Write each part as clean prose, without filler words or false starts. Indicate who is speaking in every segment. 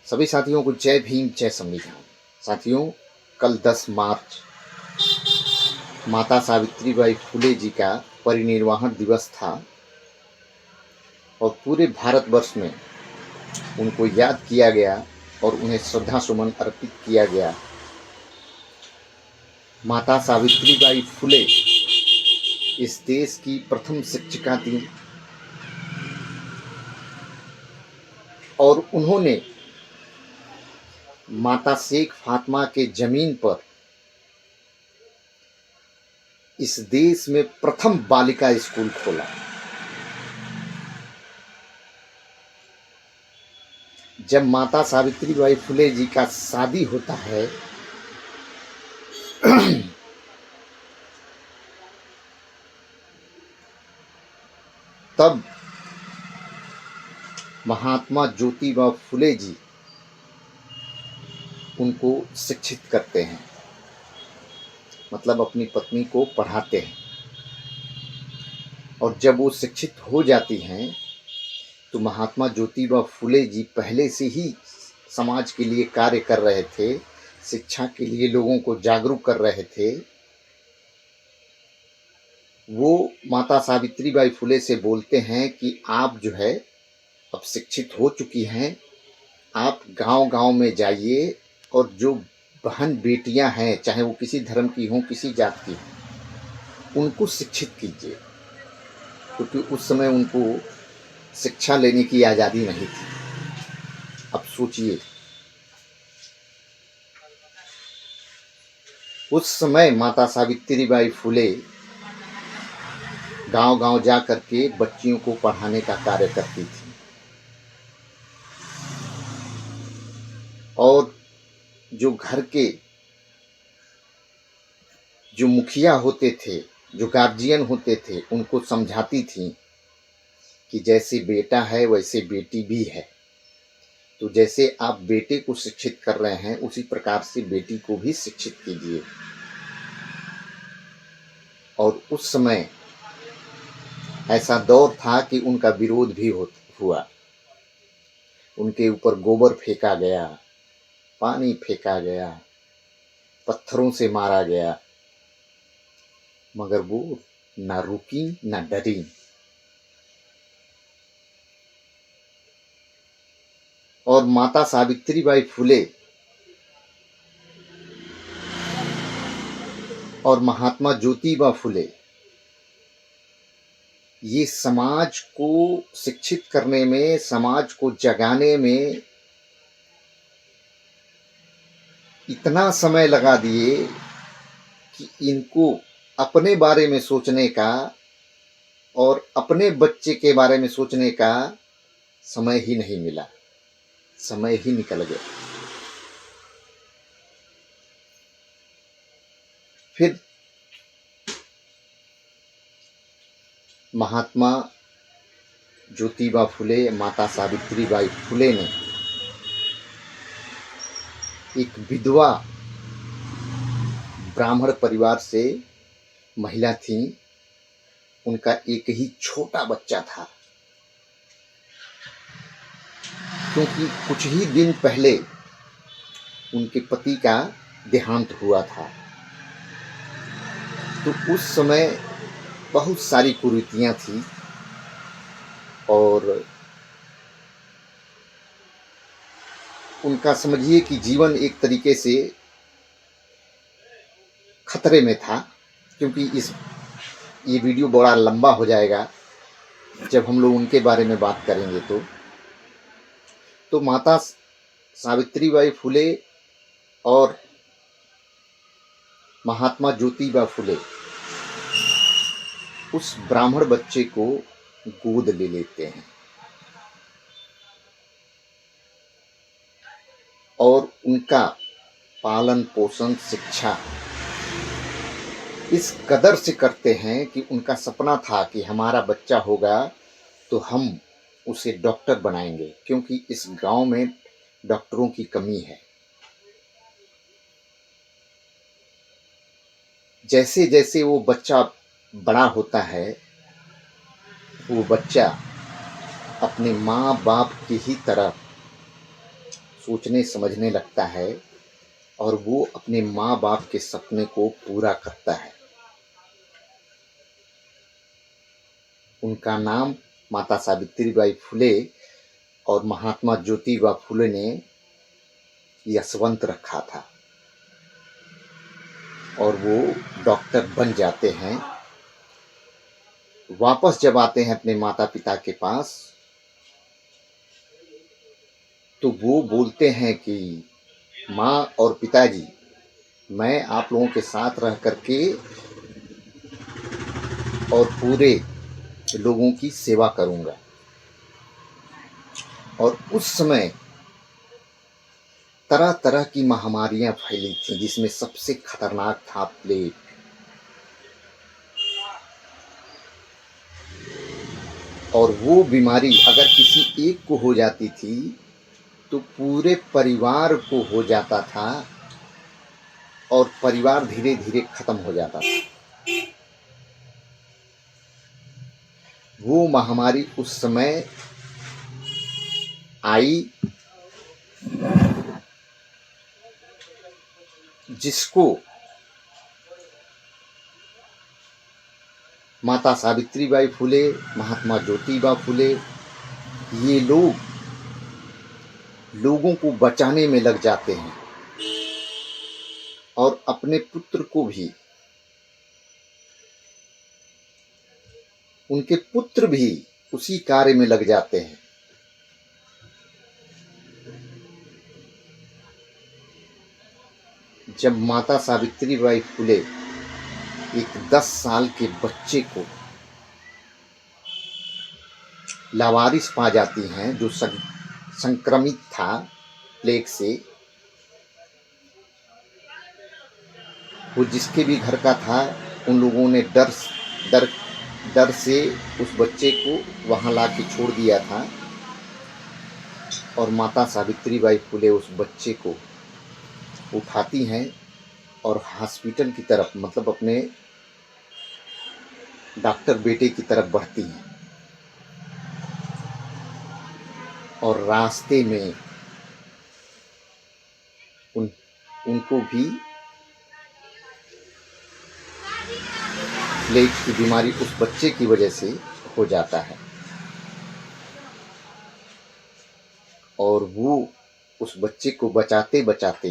Speaker 1: सभी साथियों को जय भीम जय संविधान। साथियों, कल 10 मार्च माता सावित्रीबाई फुले जी का परिनिर्वाण दिवस था और पूरे भारतवर्ष में उनको याद किया गया और उन्हें श्रद्धा सुमन अर्पित किया गया। माता सावित्रीबाई फुले इस देश की प्रथम शिक्षिका थी और उन्होंने माता शेख फातिमा के जमीन पर इस देश में प्रथम बालिका स्कूल खोला। जब माता सावित्रीबाई फुले जी का शादी होता है तब महात्मा ज्योतिबा फुले जी उनको शिक्षित करते हैं, मतलब अपनी पत्नी को पढ़ाते हैं। और जब वो शिक्षित हो जाती हैं तो महात्मा ज्योतिबा फुले जी पहले से ही समाज के लिए कार्य कर रहे थे, शिक्षा के लिए लोगों को जागरूक कर रहे थे। वो माता सावित्रीबाई फुले से बोलते हैं कि आप जो है अब शिक्षित हो चुकी हैं, आप गांव-गांव में जाइए और जो बहन बेटियां हैं, चाहे वो किसी धर्म की हों, किसी जात की हों, उनको शिक्षित कीजिए, क्योंकि उस समय उनको शिक्षा लेने की आज़ादी नहीं थी। अब सोचिए, उस समय माता सावित्रीबाई फुले गांव-गांव जा करके बच्चियों को पढ़ाने का कार्य करती थी। और जो घर के जो मुखिया होते थे, जो गार्जियन होते थे, उनको समझाती थी कि जैसे बेटा है वैसे बेटी भी है, तो जैसे आप बेटे को शिक्षित कर रहे हैं उसी प्रकार से बेटी को भी शिक्षित कीजिए। और उस समय ऐसा दौर था कि उनका विरोध भी हुआ, उनके ऊपर गोबर फेंका गया, पानी फेंका गया, पत्थरों से मारा गया, मगर वो ना रुकी ना डरी। और माता सावित्रीबाई फुले और महात्मा ज्योतिबा फुले ये समाज को शिक्षित करने में, समाज को जगाने में इतना समय लगा दिए कि इनको अपने बारे में सोचने का और अपने बच्चे के बारे में सोचने का समय ही नहीं मिला, समय ही निकल गया। फिर महात्मा ज्योतिबा फुले, माता सावित्रीबाई फुले ने एक विधवा ब्राह्मण परिवार से महिला थी, उनका एक ही छोटा बच्चा था, क्योंकि कुछ ही दिन पहले उनके पति का देहांत हुआ था। तो उस समय बहुत सारी कुरीतियां थी और उनका समझिए कि जीवन एक तरीके से खतरे में था, क्योंकि ये वीडियो बड़ा लंबा हो जाएगा जब हम लोग उनके बारे में बात करेंगे। तो माता सावित्रीबाई फुले और महात्मा ज्योतिबा फुले उस ब्राह्मण बच्चे को गोद ले लेते हैं और उनका पालन पोषण शिक्षा इस कदर से करते हैं कि उनका सपना था कि हमारा बच्चा होगा तो हम उसे डॉक्टर बनाएंगे, क्योंकि इस गांव में डॉक्टरों की कमी है। जैसे जैसे वो बच्चा बड़ा होता है, वो बच्चा अपने माँ बाप की ही तरह सोचने समझने लगता है और वो अपने माँ बाप के सपने को पूरा करता है। उनका नाम माता सावित्रीबाई फुले और महात्मा ज्योतिबा फुले ने यशवंत रखा था और वो डॉक्टर बन जाते हैं। वापस जब आते हैं अपने माता पिता के पास तो वो बोलते हैं कि माँ और पिताजी, मैं आप लोगों के साथ रह करके और पूरे लोगों की सेवा करूंगा। और उस समय तरह तरह की महामारियां फैली थी, जिसमें सबसे खतरनाक था प्लेग। और वो बीमारी अगर किसी एक को हो जाती थी तो पूरे परिवार को हो जाता था और परिवार धीरे धीरे खत्म हो जाता था। वो महामारी उस समय आई जिसको माता सावित्रीबाई फुले, महात्मा ज्योतिबा फुले, ये लोगों को बचाने में लग जाते हैं और अपने पुत्र को भी, उनके पुत्र भी उसी कार्य में लग जाते हैं। जब माता सावित्रीबाई फुले एक 10 साल के बच्चे को लावारिस पा जाती हैं जो संक्रमित था प्लेग से, वो जिसके भी घर का था, उन लोगों ने डर से उस बच्चे को वहां ला के छोड़ दिया था। और माता सावित्रीबाई फुले उस बच्चे को उठाती हैं और हॉस्पिटल की तरफ, मतलब अपने डॉक्टर बेटे की तरफ बढ़ती हैं। और रास्ते में उनको भी प्लेग की बीमारी उस बच्चे की वजह से हो जाता है और वो उस बच्चे को बचाते बचाते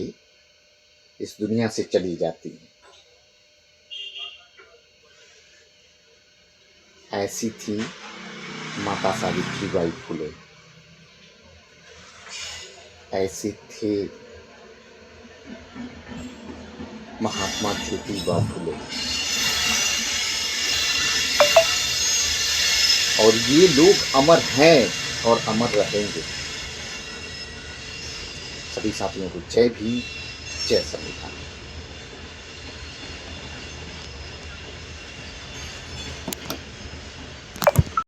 Speaker 1: इस दुनिया से चली जाती है। ऐसी थी माता सावित्रीबाई फुले, ऐसे थे महात्मा ज्योतिबा फुले। और ये लोग अमर हैं और अमर रहेंगे। सभी साथियों को जय भीम, जय संविधान।